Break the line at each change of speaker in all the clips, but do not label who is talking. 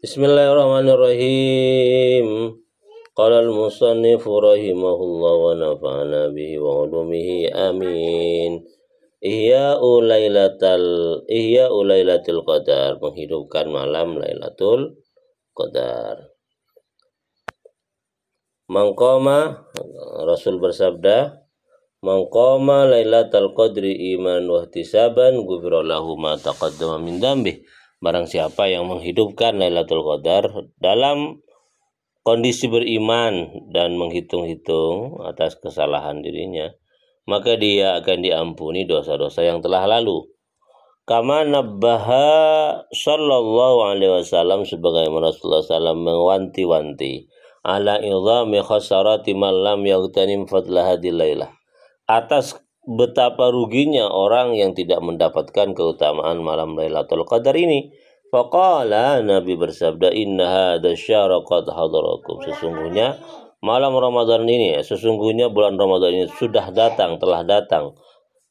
Bismillahirrahmanirrahim. Qala al-musannifu rahimahullah wa nafa'ana bihi wa ulumihi amin. Ihya'u lailatul qadar, menghidupkan malam Lailatul Qadar. Mangqama, Rasul bersabda, mangqama lailatul qadri iman wa ihtisaban ghufira lahu ma taqaddama min dzambih. Barang siapa yang menghidupkan Lailatul Qadar dalam kondisi beriman dan menghitung-hitung atas kesalahan dirinya, maka dia akan diampuni dosa-dosa yang telah lalu. Kama nabbaha sallallahu alaihi wasallam, sebagaimana Rasulullah SAW mewanti-wanti ala idhami khasarati man lam yaghtanim fadla hadil lailah, atas betapa ruginya orang yang tidak mendapatkan keutamaan malam Lailatul Qadar ini. Faqala, Nabi bersabda, inna hadza syahra qad hadarakum, sesungguhnya malam Ramadan ini, sesungguhnya bulan Ramadan ini sudah datang, telah datang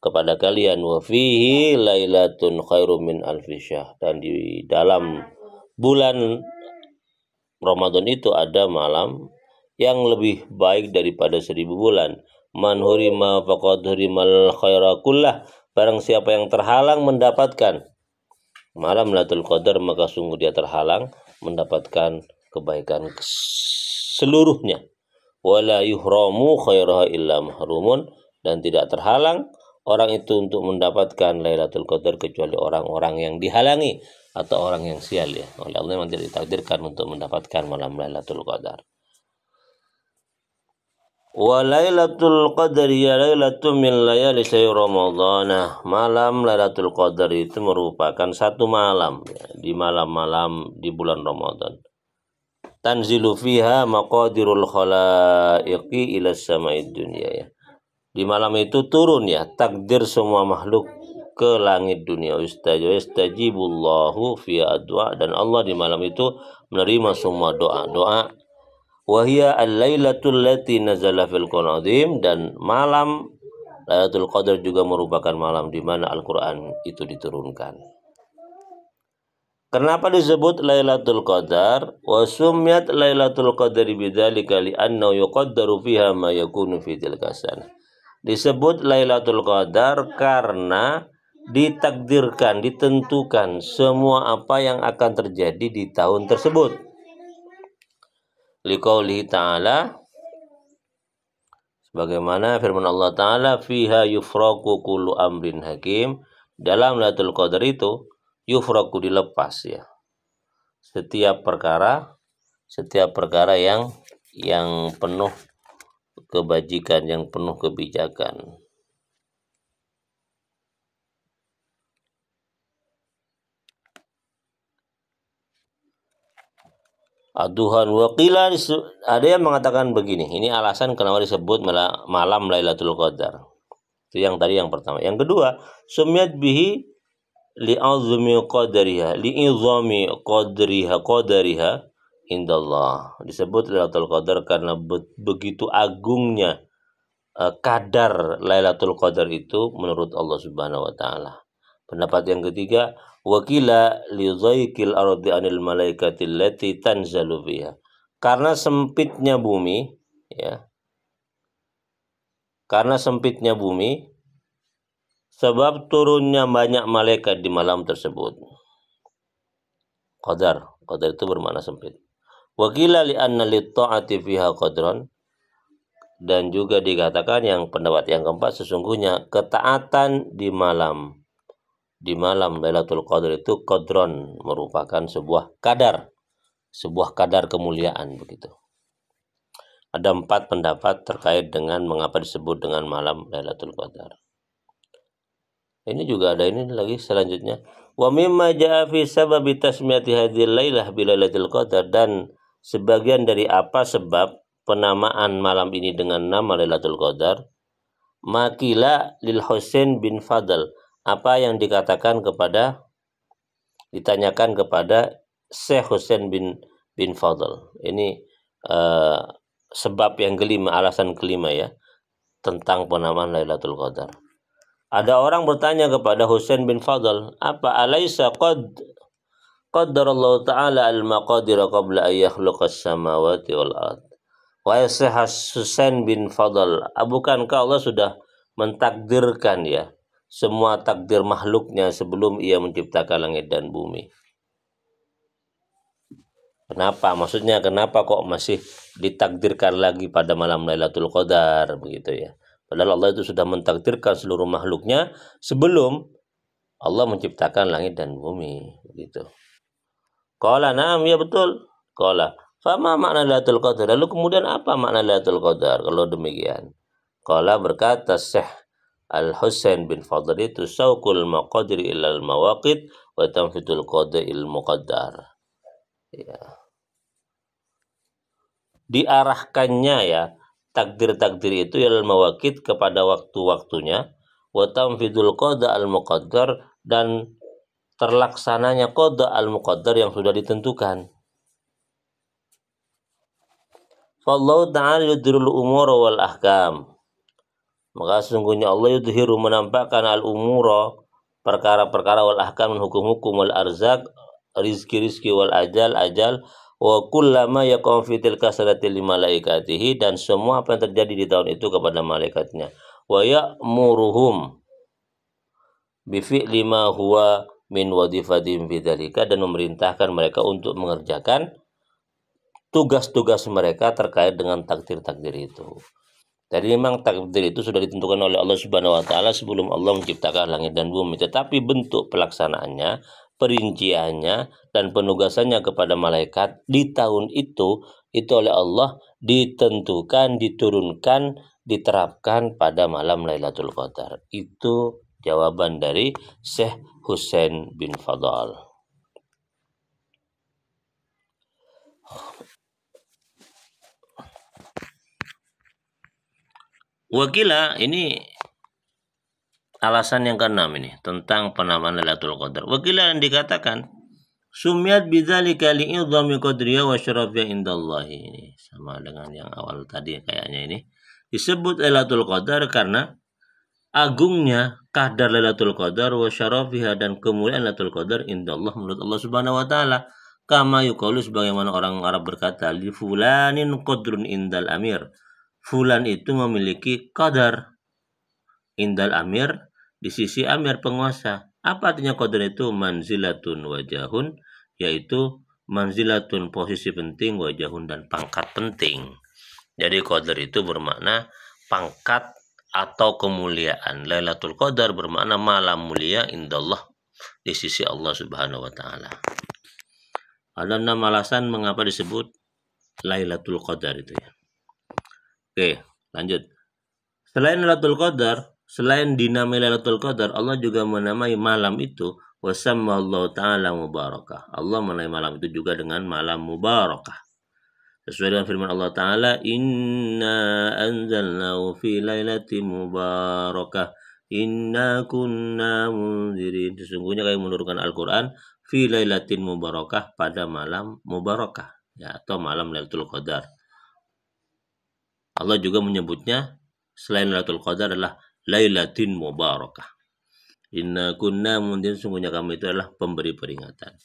kepada kalian. Wa fihi lailatun khairum min alfi syahr, dan di dalam bulan Ramadan itu ada malam yang lebih baik daripada 1000 bulan. Man hurima faqad hurimal khaira kullah, barang siapa yang terhalang mendapatkan malam Lailatul Qadar, maka sungguh dia terhalang mendapatkan kebaikan seluruhnya. Wala yuhramu khairaha illa mahrumun, dan tidak terhalang orang itu untuk mendapatkan Lailatul Qadar kecuali orang-orang yang dihalangi atau orang yang sial, ya. Oleh Allah memang tidak ditakdirkan untuk mendapatkan malam Lailatul Qadar. Wa Lailatul Qadri ya lailatun min layali syahr Ramadhan. Malam Lailatul Qadar itu merupakan satu malam, ya, di malam-malam di bulan Ramadan. Tanzilu fiha maqadirul khalaiqi ila sama'id dunya, ya. Di malam itu turun, ya, takdir semua makhluk ke langit dunia. Ustajibullahu fi adwa, dan Allah di malam itu menerima semua doa-doa. Wahia al-lailatul lati nazala fil Qur'an, dan malam Lailatul Qadar juga merupakan malam di mana Al-Qur'an itu diturunkan. Kenapa disebut Lailatul Qadar? Wa summiyat Lailatul Qadri bidzalika li'annahu yuqaddaru fiha ma yakunu fi tilka sanah. Disebut Lailatul Qadar karena ditakdirkan, ditentukan semua apa yang akan terjadi di tahun tersebut. Liqaulihi ta'ala, sebagaimana firman Allah Ta'ala, fiha yufraqu kullu amrin hakim, dalam Lailatul Qadar itu yufraqu, dilepas, ya, setiap perkara yang penuh kebajikan, yang penuh kebijakan. Aduhan wakilah, ada yang mengatakan begini, ini alasan kenapa disebut malam Lailatul Qadar. Itu yang tadi, yang pertama. Yang kedua, sumiyat bihi li'azmi qadariha, li'izami qadariha indallah. Disebut Lailatul Qadar karena begitu agungnya kadar Lailatul Qadar itu menurut Allah Subhanahu wa taala. Pendapat yang ketiga, wakila li dhaikil ardi anil malaikati allati tanzalu fiha, karena sempitnya bumi, ya, karena sempitnya bumi sebab turunnya banyak malaikat di malam tersebut. Qadar itu bermakna sempit. Wakila li anna lit ta'ati fiha qadran, dan juga dikatakan, yang pendapat yang keempat, sesungguhnya ketaatan di malam Lailatul Qadar itu qadron, merupakan sebuah kadar kemuliaan, begitu. Ada 4 pendapat terkait dengan mengapa disebut dengan malam Lailatul Qadar. Ini juga ada ini lagi selanjutnya. Wa mimma jaa fi sababi tasmiyati hadhil lailah bi Lailatul Qadar, dan sebagian dari apa sebab penamaan malam ini dengan nama Lailatul Qadar, makila lil Husain bin Fadl, apa yang ditanyakan kepada Syekh Husain bin Fadl. Ini sebab yang kelima, alasan kelima, ya, tentang penamaan Lailatul Qadar. Ada orang bertanya kepada Husain bin Fadl, apa alaisa qad qaddarallahu ta'ala al-maqadira qabla an yakhluqas samawati wal ard. Wa yasihas Husain bin Fadl, bukankah Allah sudah mentakdirkan ya semua takdir makhluknya sebelum ia menciptakan langit dan bumi? Kenapa? Maksudnya kenapa kok masih ditakdirkan lagi pada malam Lailatul Qadar begitu ya? Padahal Allah itu sudah mentakdirkan seluruh makhluknya sebelum Allah menciptakan langit dan bumi begitu. Qala na'am, ya betul. Qala fama makna Lailatul Qadar? Lalu kemudian apa makna Lailatul Qadar kalau demikian? Qala, berkata Syekh Al-Husain bin Fadl itu, sauqul maqadir ilal mawaqid wa tanfitul qada'il muqaddar. Ya. Diarahkannya ya takdir-takdir itu ilal mawaqid kepada waktu-waktunya, wa tanfidul qada al muqaddar, dan terlaksananya qada al muqaddar yang sudah ditentukan. Fallahu ta'ala yudhirul umur wal ahkam. Maka sesungguhnya Allah yudhiru, menampakkan al umura, perkara-perkara, wal ahkam, hukum-hukum, wal arzak, rizki-rizki, wal ajal, wa kullama yaqam fi tilka sanati li malaikatihi, dan semua apa yang terjadi di tahun itu kepada malaikatnya. Wa ya'muruhum bi fi'li ma huwa min wadifatihim fi dzalika, dan memerintahkan mereka untuk mengerjakan tugas-tugas mereka terkait dengan takdir-takdir itu. Jadi memang takdir itu sudah ditentukan oleh Allah Subhanahu wa taala sebelum Allah menciptakan langit dan bumi, tetapi bentuk pelaksanaannya, perinciannya, dan penugasannya kepada malaikat di tahun itu oleh Allah ditentukan, diturunkan, diterapkan pada malam Lailatul Qadar. Itu jawaban dari Syekh Husain bin Fadl. Wakila, ini alasan yang keenam ini tentang penamaan Lailatul Qadar. Wakila, yang dikatakan sumiyat bidzalika li'idhami qadriya wa syarafiyya indallahi. Ini sama dengan yang awal tadi kayaknya ini. Disebut Lailatul Qadar karena agungnya kadar Lailatul Qadar wa syarafiyya, dan kemuliaan Lailatul Qadar indallah, menurut Allah Subhanahu wa taala. Kama yuqalu, sebagaimana orang Arab berkata, li fulanin qadrun indal amir. Fulan itu memiliki qadar indal amir, di sisi amir, penguasa. Apa artinya qadar itu? Manzilatun wajahun, yaitu manzilatun posisi penting, wajahun dan pangkat penting. Jadi qadar itu bermakna pangkat atau kemuliaan. Lailatul Qadar bermakna malam mulia indallah, di sisi Allah Subhanahu wa taala. Ada 6 alasan mengapa disebut Lailatul Qadar itu ya. Oke, lanjut. Selain Lailatul Qadar, selain dinamai Lailatul Qadar, Allah juga menamai malam itu wasammallahu ta'ala mubarakah. Allah menamai malam itu juga dengan malam mubarakah. Sesuai dengan firman Allah Ta'ala, inna anzalnahu fi lailatin mubarakah, inna kunna munzirin. Sesungguhnya kami menurunkan Al-Quran fi lailatin mubarakah, pada malam mubarakah ya, atau malam Lailatul Qadar. Allah juga menyebutnya selain Lailatul Qadar adalah Lailatin Mubarakah. Inna kunna mundirin, sungguhnya kami itu adalah pemberi peringatan.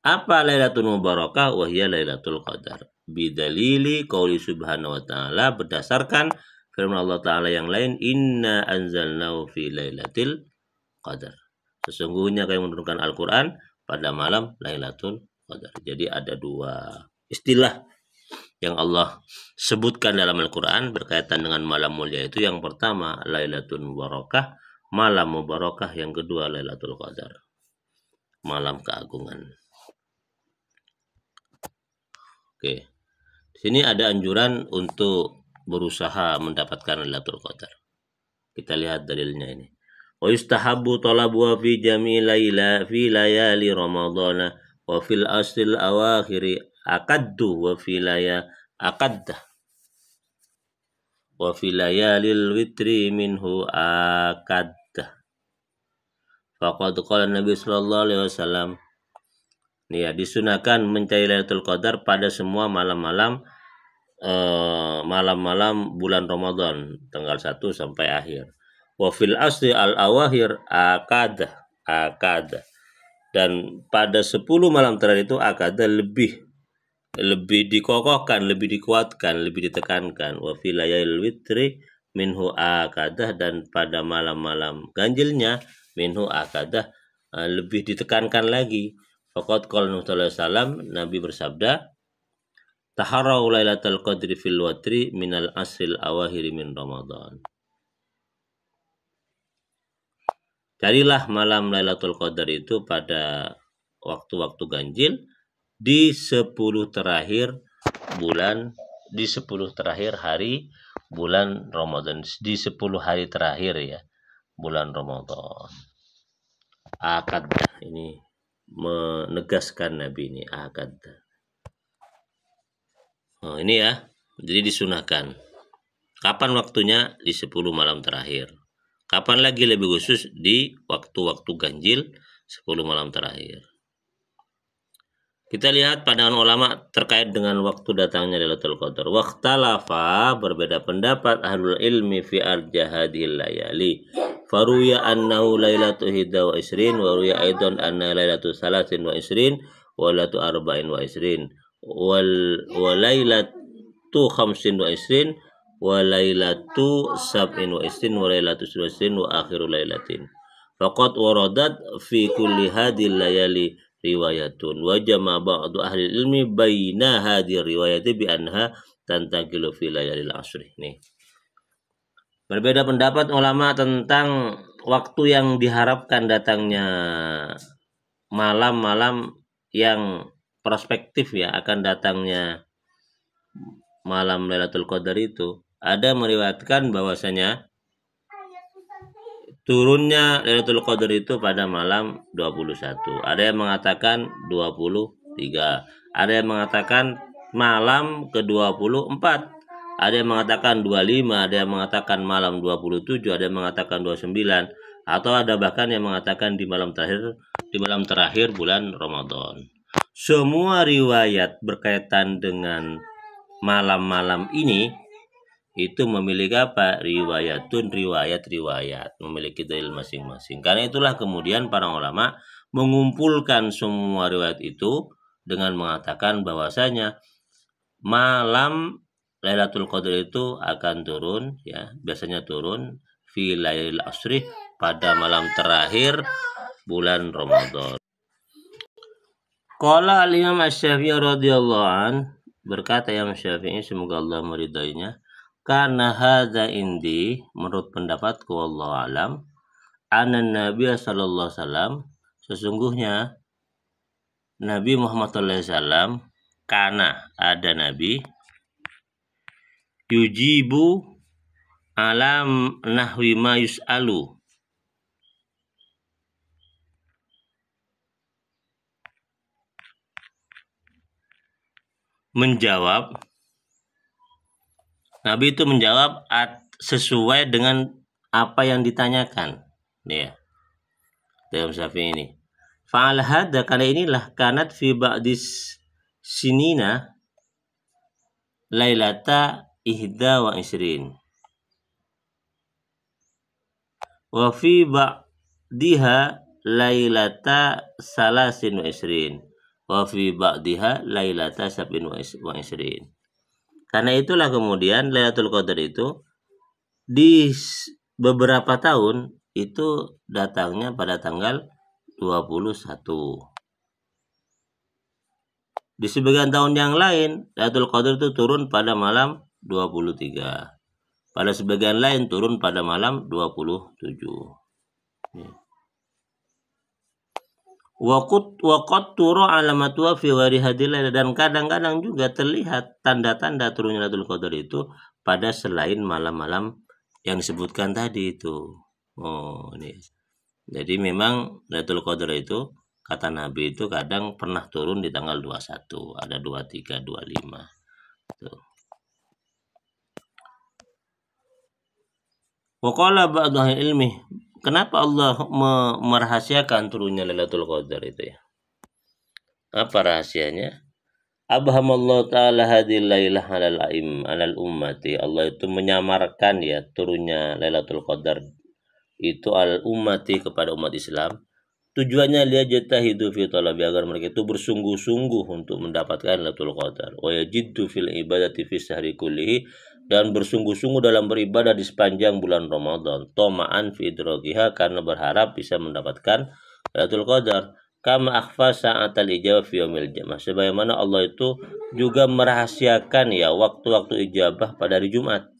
Apa Lailatul Mubarakah? Wahya Lailatul Qadar. Bidalili qauli subhanahu wa ta'ala, berdasarkan firman Allah Ta'ala yang lain, inna anzalnahu fi Lailatul Qadar. Sesungguhnya kami menurunkan Al-Quran pada malam Lailatul Qadar. Jadi ada 2 istilah yang Allah sebutkan dalam Al-Quran berkaitan dengan malam mulia itu. Yang pertama Lailatul Mubarakah, malam mubarakah. Yang kedua Lailatul Qadar, malam keagungan. Oke, di sini ada anjuran untuk berusaha mendapatkan Lailatul Qadar. Kita lihat dalilnya ini. Wa yustahabbu talabuha fi jami' laila fi layali ramadhana wa fil asril awakhiri akaddu wa filaya akadda wa filayalil witri minhu akadda. Faqad qala Nabi sallallahu alaihi wasallam, ya, disunahkan mencari Lailatul Qadar pada semua malam-malam malam-malam bulan Ramadan, tanggal 1 sampai akhir. Wa fil asri al awahir akadda. Dan pada 10 malam terakhir itu akadah lebih dikokohkan, lebih dikuatkan, lebih ditekankan. Wa fi layail witri minhu akadah, dan pada malam-malam ganjilnya minhu akadah lebih ditekankan lagi. Faqad qala Nabi sallallahu alaihi wasallam, Nabi bersabda, taharau lailatul qadri fil watri minal asril awahiri min Ramadan. Carilah malam Lailatul Qadar itu pada waktu-waktu ganjil di 10 terakhir hari bulan Ramadan, di 10 hari terakhir ya bulan Ramadan. Akad ini menegaskan Nabi ini akad. Oh, ini ya. Jadi disunahkan. Kapan waktunya? Di 10 malam terakhir. Kapan lagi lebih khusus? Di waktu-waktu ganjil 10 malam terakhir. Kita lihat pandangan ulama terkait dengan waktu datangnya Lailatul Qadar. Waqtalafa, berbeda pendapat ahlul ilmi fi arja hadhil layali. Faruya annahu lailatul hidda wa isrin, wa ruya aidan anna lailatul salasin wa isrin, wa lailatul arba'in wa isrin, wa lailatu khamsin wa isrin, wa lailatu sab'in wa isrin, wa lailatu isrin wa akhiru lailatin. Faqad waradat fi kulli hadhil layali riwayatun wa jama' ba'du ahli ilmi baina hadhihi riwayati bi anha tantaqilu fi layalil asri. Nih. Berbeda pendapat ulama tentang waktu yang diharapkan datangnya malam-malam yang prospektif ya, akan datangnya malam Lailatul Qadar itu. Ada meriwayatkan bahwasanya turunnya Lailatul Qadar itu pada malam 21. Ada yang mengatakan 23. Ada yang mengatakan malam ke-24. Ada yang mengatakan 25, ada yang mengatakan malam 27, ada yang mengatakan 29, atau ada bahkan yang mengatakan di malam terakhir bulan Ramadan. Semua riwayat berkaitan dengan malam-malam ini itu memiliki apa? Riwayat, memiliki dalil masing-masing. Karena itulah kemudian para ulama mengumpulkan semua riwayat itu dengan mengatakan bahwasanya malam Lailatul Qadar itu akan turun ya, biasanya turun fi lailil asri, pada malam terakhir bulan Ramadan. Qala al-Imam Asy-Syafi'i radhiyallahu an, berkata Imam Syafi'i semoga Allah meridainya, karena hadza indi, menurut pendapatku wallahu alam, anna Nabi sallallahu alaihi wasallam, sesungguhnya Nabi Muhammad sallallahu alaihi wasallam, karena ada Nabi yujibu alam nahwi ma yus'alu, menjawab, Nabi itu menjawab sesuai dengan apa yang ditanyakan ya dalam Syafi'i ini. Fa'al hadza, karena inilah kanat fi ba'dis sinina lailata ihda wa isrin wa fi ba'diha lailata salasin wa isrin wa fi ba'diha lailata sab'in wa isrin. Karena itulah kemudian Lailatul Qadar itu di beberapa tahun itu datangnya pada tanggal 21. Di sebagian tahun yang lain Lailatul Qadar itu turun pada malam 23. Pada sebagian lain turun pada malam 27. Waqad turu alamatuha fi ghairi hadil, dan kadang-kadang juga terlihat tanda-tanda turunnya Lailatul Qadar itu pada selain malam-malam yang disebutkan tadi itu. Oh, ini. Jadi memang Lailatul Qadar itu kata Nabi itu kadang pernah turun di tanggal 21, ada 23, 25. Tuh. Wa qala ba'du ilmi, kenapa Allah merahasiakan turunnya Lailatul Qadar itu ya? Apa rahasianya? Abhamallahu ta'ala hadhil lailah alal ummati. Allah itu menyamarkan ya turunnya Lailatul Qadar itu al ummati kepada umat Islam Tujuannya liyajtahidu fi talabi, agar mereka itu bersungguh-sungguh untuk mendapatkan Lailatul Qadar. Wa yajiddu fil ibadati fi syahri kullihi, dan bersungguh-sungguh dalam beribadah di sepanjang bulan Ramadan. Toma'an fi idrakiha, karena berharap bisa mendapatkan Lailatul Qadar. Kama akhfa sa'atal ijabah fi yaumil jum'ah, sebagaimana Allah itu juga merahasiakan ya waktu-waktu ijabah pada hari Jumat.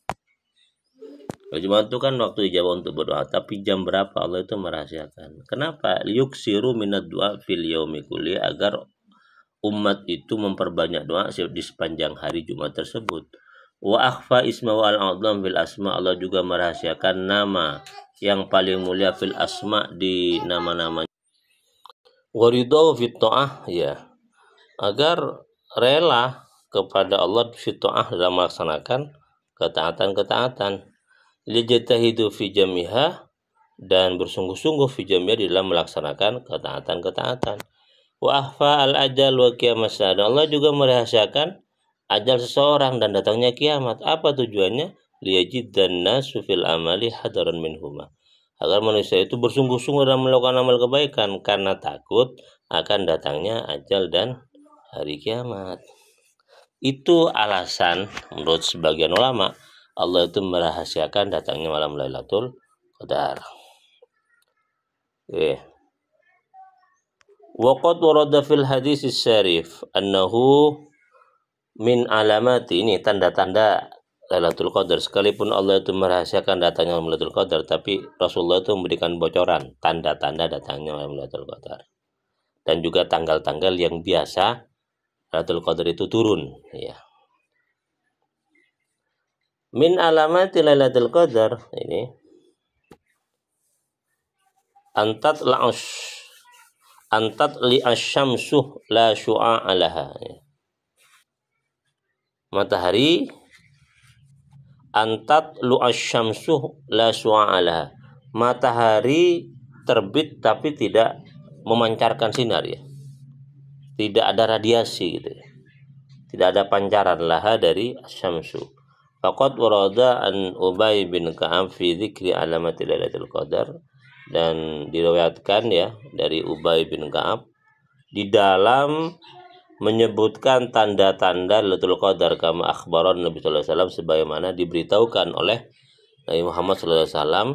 Hari Jumat itu kan waktu ijabah untuk berdoa, tapi jam berapa Allah itu merahasiakan. Kenapa? Liyuksiru minad du'a fil yaumi kulli, agar umat itu memperbanyak doa di sepanjang hari Jumat tersebut. Wa akhfa ismahu al-a'zam fil asma, Allah juga merahasiakan nama yang paling mulia fil asma, di nama-namanya. Wa ridho fit ta'ah, ya, agar rela kepada Allah fit ta'ah dalam melaksanakan ketaatan-ketaatan. Lijatahidu fi jamiha, dan bersungguh-sungguh fi jamiha di dalam melaksanakan ketaatan-ketaatan. Wa ahfa al ajal wa qiyamas sa'a, Allah juga merahasiakan ajal seseorang dan datangnya kiamat. Apa tujuannya? Liyajiddan nasu fil amali hadaran minhuma, agar manusia itu bersungguh-sungguh dalam melakukan amal kebaikan karena takut akan datangnya ajal dan hari kiamat. Itu alasan menurut sebagian ulama Allah itu merahasiakan datangnya malam Lailatul Qadar. Waqad warada fil hadis syarif annahu min alamati, ini tanda-tanda Lailatul Qadar. Sekalipun Allah itu merahasiakan datangnya malam Lailatul Qadar, tapi Rasulullah itu memberikan bocoran tanda-tanda datangnya malam Lailatul Qadar, dan juga tanggal-tanggal yang biasa Lailatul Qadar itu turun, ya. Min alamati Lailatul Qadar ini antat li asyamsu la syu'a laha, matahari antat lu asyamsu la syu'a laha, matahari terbit tapi tidak memancarkan sinar, ya, tidak ada radiasi gitu, ya. Tidak ada pancaran laha dari asyamsu. Faqad warada an Ubay bin Ka'ab fi dzikri alamati Lailatul Qadar, dan diriwayatkan ya dari Ubay bin Ka'ab di dalam menyebutkan tanda-tanda Lailatul Qadar, kama akhbaran Nabi sallallahu alaihi wasallam, sebagaimana diberitahukan oleh Nabi Muhammad sallallahu alaihi wasallam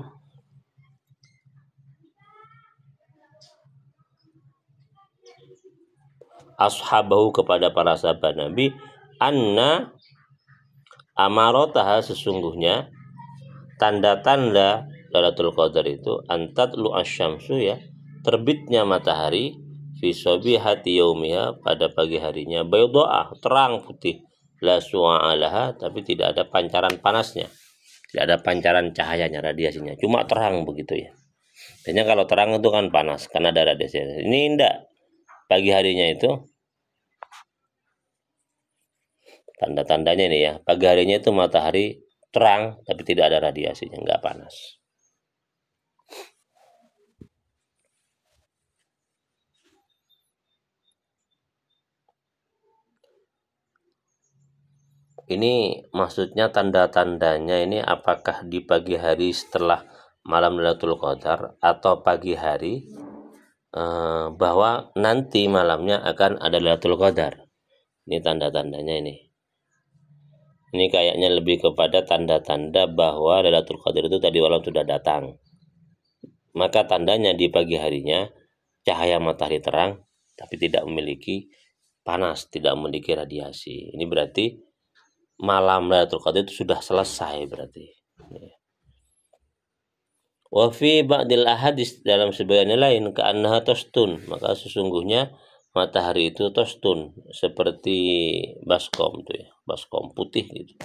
ashabahu, kepada para sahabat Nabi, anna amarotaha, sesungguhnya tanda-tanda Lailatul Qadar itu antat lu asyamsu, ya, terbitnya matahari fi sobihati yaumiha, pada pagi harinya, baydoah, terang putih, la su'alaha, tapi tidak ada pancaran panasnya, tidak ada pancaran cahayanya, radiasinya, cuma terang begitu, ya. Biasanya kalau terang itu kan panas karena ada radiasi. Ini enggak, pagi harinya itu tanda-tandanya nih, ya, pagi harinya itu matahari terang tapi tidak ada radiasinya, enggak panas. Ini maksudnya tanda-tandanya ini apakah di pagi hari setelah malam Lailatul Qadar atau pagi hari bahwa nanti malamnya akan ada Lailatul Qadar. Ini tanda-tandanya ini. Ini kayaknya lebih kepada tanda-tanda bahwa Lailatul Qadar itu tadi malam sudah datang. Maka tandanya di pagi harinya cahaya matahari terang tapi tidak memiliki panas, tidak memiliki radiasi. Ini berarti malam Lailatul Qadar itu sudah selesai berarti. Wa fi ba'dil ahadits, dalam sebagian lain, ka'annaha tostun, maka sesungguhnya matahari itu tostun, seperti baskom tuh, ya, baskom putih gitu.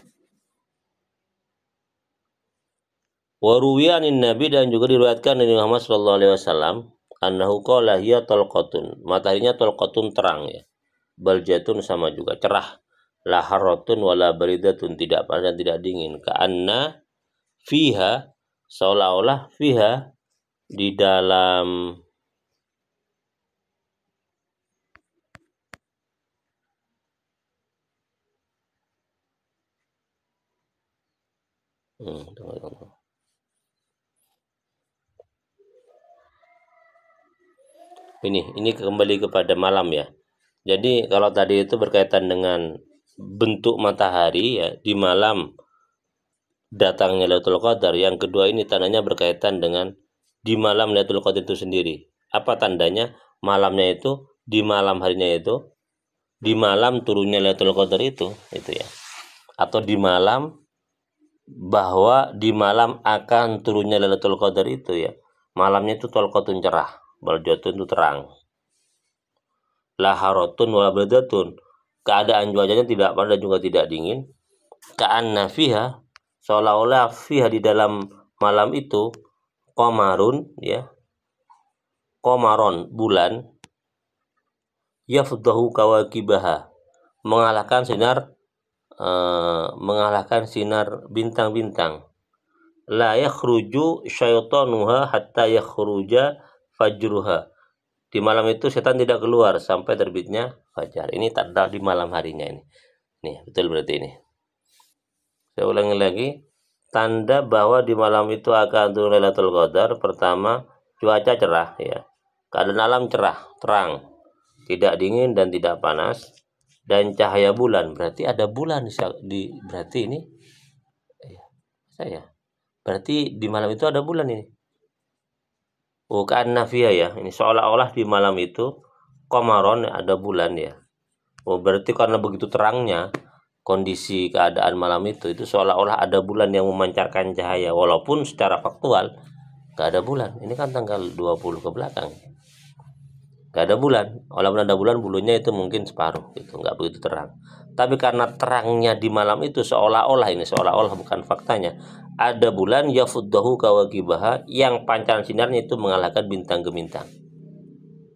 Wa ruwiyanin Nabi, dan juga diriwayatkan dari Muhammad sallallahu alaihi wasallam, annahu qala hiya talqatun, mataharinya talqatun, terang, ya. Baljatun, sama juga cerah. La harratun wala baridatun, tidak panas dan tidak dingin. Ka'anna fiha, seolah-olah fiha, di dalam Ini kembali kepada malam ya. Jadi kalau tadi itu berkaitan dengan bentuk matahari ya, di malam datangnya Lailatul Qadar. Yang kedua ini tandanya berkaitan dengan di malam Lailatul Qadar itu sendiri. Apa tandanya? Malamnya itu, di malam harinya itu, di malam turunnya Lailatul Qadar itu ya. Atau di malam, bahwa di malam akan turunnya Lailatul Qadar itu ya. Malamnya itu tolqatun cerah, baljatun itu terang. Laharatun wa badatun, keadaan cuacanya tidak panas dan juga tidak dingin. Ka'anna fiha, seolah-olah fiha di dalam malam itu, qamarun ya, qamaron bulan, yafdahu kawakibaha, mengalahkan sinar bintang-bintang. La yakhruju syaitanuha hatta yakhruja fajruha, di malam itu setan tidak keluar sampai terbitnya fajar. Ini tanda di malam harinya ini. Nih, betul berarti ini. Saya ulangi lagi. Tanda bahwa di malam itu akan turun Lailatul Qadar. Pertama, cuaca cerah ya. Keadaan alam cerah, terang. Tidak dingin dan tidak panas. Dan cahaya bulan. Berarti ada bulan berarti ini. Berarti di malam itu ada bulan ini. Bukan nafiyah ya, ini seolah-olah di malam itu qamaron, ada bulan ya. Berarti karena begitu terangnya kondisi keadaan malam itu seolah-olah ada bulan yang memancarkan cahaya, walaupun secara faktual gak ada bulan. Ini kan tanggal 20 ke belakang, gak ada bulan. Walaupun ada bulan, bulunya itu mungkin separuh gitu, nggak begitu terang. Tapi karena terangnya di malam itu seolah-olah, ini seolah-olah bukan faktanya, ada bulan yafuddahu kawakibaha, yang pancaran sinarnya itu mengalahkan bintang gemintang.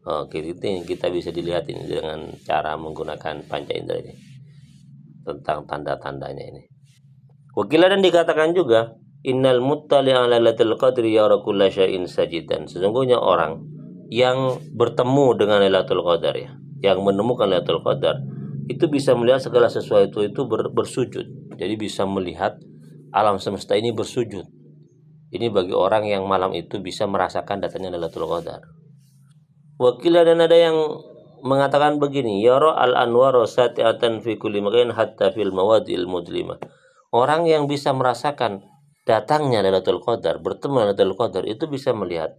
Oke, itu yang kita bisa dilihat ini dengan cara menggunakan panca indera ini, tentang tanda-tandanya ini. Wakilah, dan dikatakan juga innal muttali ala lailatul qadri yara kulla syai'in sajidan, sesungguhnya orang yang bertemu dengan Lailatul Qadar ya, yang menemukan Lailatul Qadar itu bisa melihat segala sesuatu itu bersujud. Jadi bisa melihat alam semesta ini bersujud. Ini bagi orang yang malam itu bisa merasakan datangnya Lailatul Qadar. Wakilah, dan ada yang mengatakan begini, yara al-anwar sati'atan fi kulli makan hatta fil mawadil mudlimah. Orang yang bisa merasakan datangnya Lailatul Qadar, bertemu Lailatul Qadar, itu bisa melihat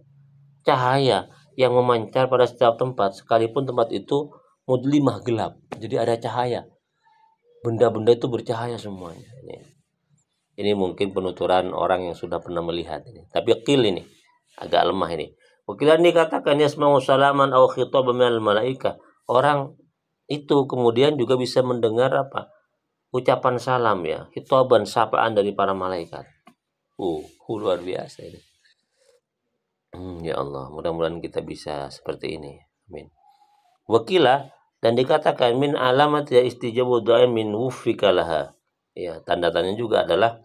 cahaya yang memancar pada setiap tempat, sekalipun tempat itu mudlimah, gelap. Jadi ada cahaya, benda-benda itu bercahaya semuanya. Ini mungkin penuturan orang yang sudah pernah melihat ini. Tapi qil ini agak lemah ini. Wakilan dikatakan yasma'u salaman aw khitab minal malaika. Orang itu kemudian juga bisa mendengar ucapan salam ya, khitaban, sapaan dari para malaikat. Luar biasa ini. Ya Allah, mudah-mudahan kita bisa seperti ini. Amin. Wakilah, dan dikatakan min alamat ya istijabu doa min wufikalaha. Ya, tanda-tandanya juga adalah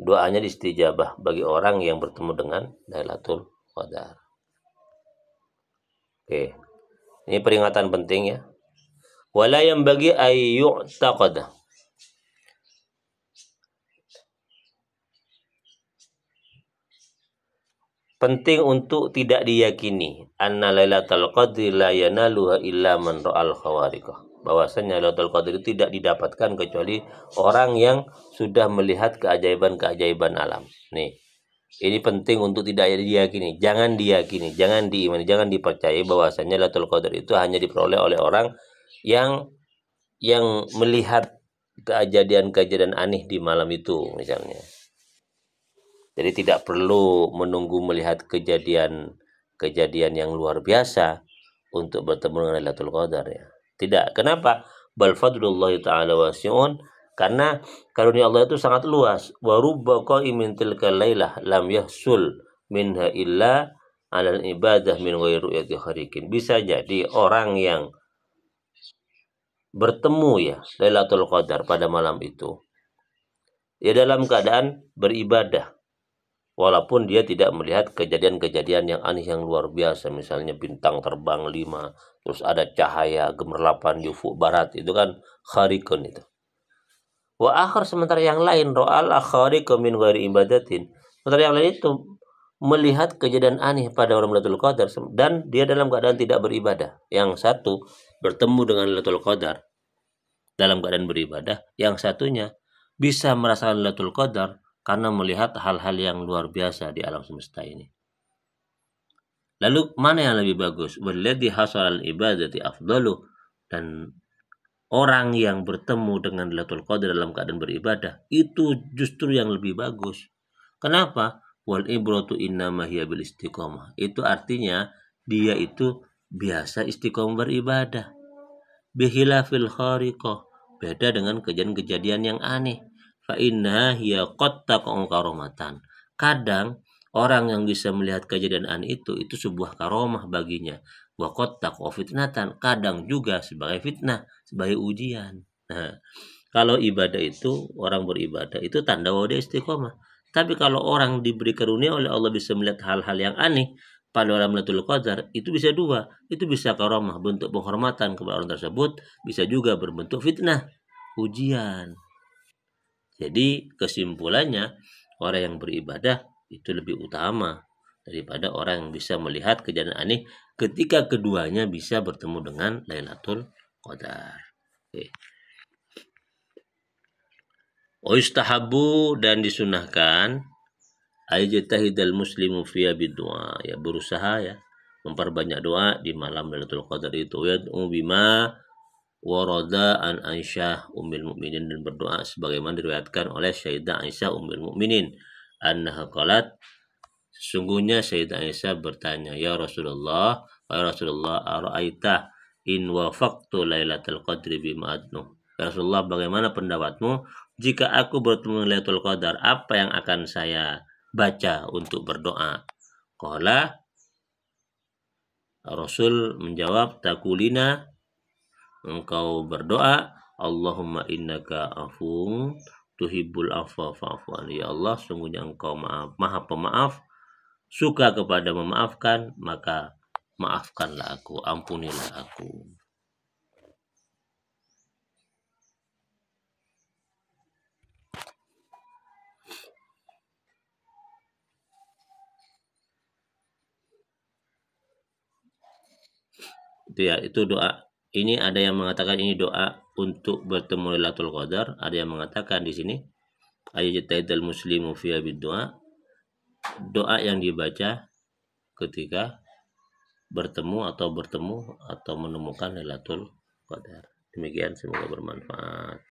doanya diistijabah bagi orang yang bertemu dengan Lailatul Qadar. Oke. Ini peringatan penting ya. Wala yang bagi ayyu'taqada. Penting untuk tidak diyakini anna Lailatul Qadri la yanaluha illa man ra'al khawariqah. Bahwasanya Lailatul Qadri itu tidak didapatkan kecuali orang yang sudah melihat keajaiban-keajaiban alam. Nih, ini penting untuk tidak diyakini. Jangan diyakini, jangan diimani, jangan dipercayai bahwasanya Lailatul Qadri itu hanya diperoleh oleh orang yang melihat kejadian-kejadian aneh di malam itu misalnya. Jadi tidak perlu menunggu melihat kejadian yang luar biasa untuk bertemu dengan Lailatul Qadar ya. Tidak. Kenapa? Bal fadlullah ta'ala wasi'un, karena karunia Allah itu sangat luas. Wa rubba qa'imin tilkal lailah lam yahsul minha illa 'alal ibadah min ghairi ru'yati khariqin. Bisa jadi orang yang bertemu ya Lailatul Qadar pada malam itu ya dalam keadaan beribadah, walaupun dia tidak melihat kejadian-kejadian yang aneh yang luar biasa, misalnya bintang terbang 5, terus ada cahaya gemerlapan di ufuk barat, itu kan khariqun itu. Wa akhir, sementara yang lain ro'al akhariqu min ghairi ibadatin, sementara yang lain itu melihat kejadian aneh pada malam Lailatul Qadar dan dia dalam keadaan tidak beribadah. Yang satu bertemu dengan Lailatul Qadar dalam keadaan beribadah, yang satunya bisa merasakan Lailatul Qadar karena melihat hal-hal yang luar biasa di alam semesta ini. Lalu mana yang lebih bagus? Walladzi hasalal ibadati afdalu, dan orang yang bertemu dengan Lailatul Qadar dalam keadaan beribadah itu justru yang lebih bagus. Kenapa? Wal ibratu innama hiya bil istiqomah. Itu artinya dia itu biasa istiqomah beribadah. Bihilafil khariqah, beda dengan kejadian-kejadian yang aneh. Fa inna hiya qad taqa'u karomatan. Kadang orang yang bisa melihat kejadian aneh itu sebuah karomah baginya. Wa qad taqa'u fitnatan, kadang juga sebagai fitnah, sebagai ujian. Nah, kalau ibadah itu, orang beribadah itu tanda bahwa dia istiqomah. Tapi kalau orang diberi karunia oleh Allah bisa melihat hal-hal yang aneh pada malam Lailatul Qadar, itu bisa dua. Itu bisa karomah, bentuk penghormatan kepada orang tersebut, bisa juga berbentuk fitnah, ujian. Jadi kesimpulannya, orang yang beribadah itu lebih utama daripada orang yang bisa melihat kejadian aneh ketika keduanya bisa bertemu dengan Lailatul Qadar. Oke. Yustahabu, dan disunahkan ayyajtahidal muslimu fiya biddu'a, ya berusaha ya memperbanyak doa di malam Lailatul Qadar itu. Yad'u bima warada an Aisyah ummul mukminin, dan berdoa sebagaimana diriwayatkan oleh Sayyidah Aisyah ummul mukminin annaha qalat, sesungguhnya Sayyidah Aisyah bertanya, ya Rasulullah, ara'aita in wafaqtu Lailatul Qadri bima adnu. Ya Rasulullah, bagaimana pendapatmu jika aku bertemu Lailatul Qadar, apa yang akan saya baca untuk berdoa? Qala, Rasul menjawab, takulina, engkau berdoa, Allahumma innaka afun tuhibbul afwa fa'fu anni. Ya Allah, sungguhnya engkau maha pemaaf, suka kepada memaafkan, maka maafkanlah aku, ampunilah aku. Itu ya, itu doa. Ini ada yang mengatakan ini doa untuk bertemu Lailatul Qadar, ada yang mengatakan di sini ayyajtahidal muslimu fiya biddu'a, doa yang dibaca ketika bertemu atau menemukan Lailatul Qadar. Demikian, semoga bermanfaat.